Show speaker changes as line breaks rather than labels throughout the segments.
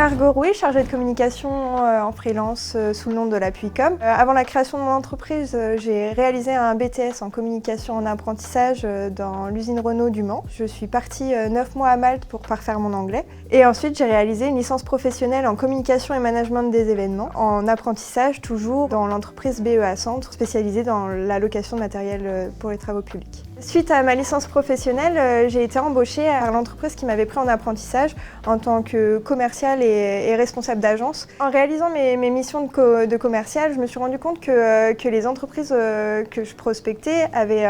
Margot Rouy, chargée de communication en freelance sous le nom de l'Appui-Com. Avant la création de mon entreprise, j'ai réalisé un BTS en communication en apprentissage dans l'usine Renault du Mans. Je suis partie 9 mois à Malte pour parfaire mon anglais. Et ensuite, j'ai réalisé une licence professionnelle en communication et management des événements, en apprentissage toujours dans l'entreprise BEA Centre, spécialisée dans la location de matériel pour les travaux publics. Suite à ma licence professionnelle, j'ai été embauchée par l'entreprise qui m'avait pris en apprentissage en tant que commerciale et responsable d'agence. En réalisant mes missions de commercial, je me suis rendu compte que les entreprises que je prospectais avaient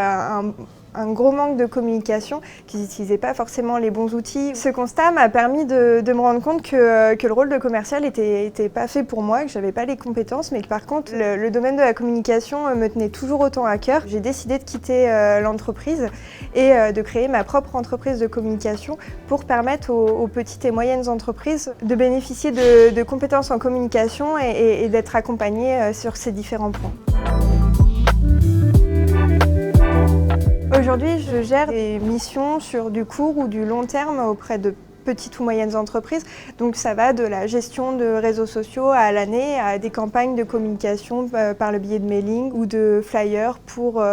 un gros manque de communication, qu'ils n'utilisaient pas forcément les bons outils. Ce constat m'a permis de me rendre compte que le rôle de commercial était pas fait pour moi, que j'avais pas les compétences, mais que par contre le domaine de la communication me tenait toujours autant à cœur. J'ai décidé de quitter l'entreprise et de créer ma propre entreprise de communication pour permettre aux petites et moyennes entreprises de bénéficier de compétences en communication et d'être accompagnées sur ces différents points. Aujourd'hui, je gère des missions sur du court ou du long terme auprès de petites ou moyennes entreprises. Donc ça va de la gestion de réseaux sociaux à l'année à des campagnes de communication par le biais de mailing ou de flyers pour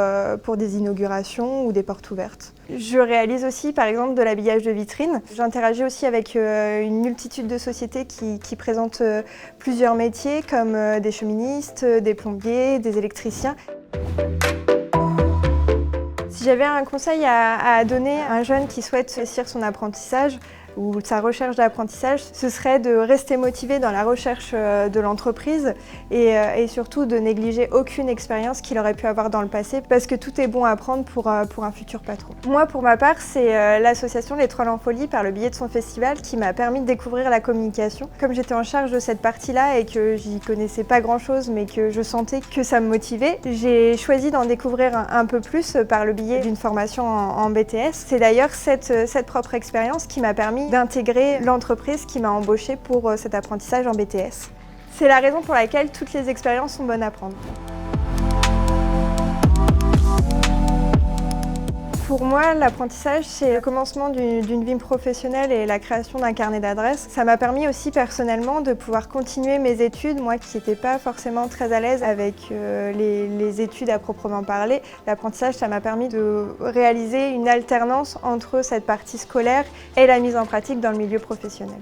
des inaugurations ou des portes ouvertes. Je réalise aussi par exemple de l'habillage de vitrine. J'interagis aussi avec une multitude de sociétés qui présentent plusieurs métiers comme des cheministes, des plombiers, des électriciens. Si j'avais un conseil à donner à un jeune qui souhaite réussir son apprentissage ou sa recherche d'apprentissage, ce serait de rester motivé dans la recherche de l'entreprise et surtout de négliger aucune expérience qu'il aurait pu avoir dans le passé parce que tout est bon à prendre pour un futur patron. Moi, pour ma part, c'est l'association Les Trolls en Folie par le biais de son festival qui m'a permis de découvrir la communication. Comme j'étais en charge de cette partie-là et que j'y connaissais pas grand-chose mais que je sentais que ça me motivait, j'ai choisi d'en découvrir un peu plus par le biais d'une formation en BTS. C'est d'ailleurs cette propre expérience qui m'a permis d'intégrer l'entreprise qui m'a embauchée pour cet apprentissage en BTS. C'est la raison pour laquelle toutes les expériences sont bonnes à prendre. Pour moi, l'apprentissage, c'est le commencement d'une vie professionnelle et la création d'un carnet d'adresses. Ça m'a permis aussi personnellement de pouvoir continuer mes études, moi qui n'étais pas forcément très à l'aise avec les études à proprement parler. L'apprentissage, ça m'a permis de réaliser une alternance entre cette partie scolaire et la mise en pratique dans le milieu professionnel.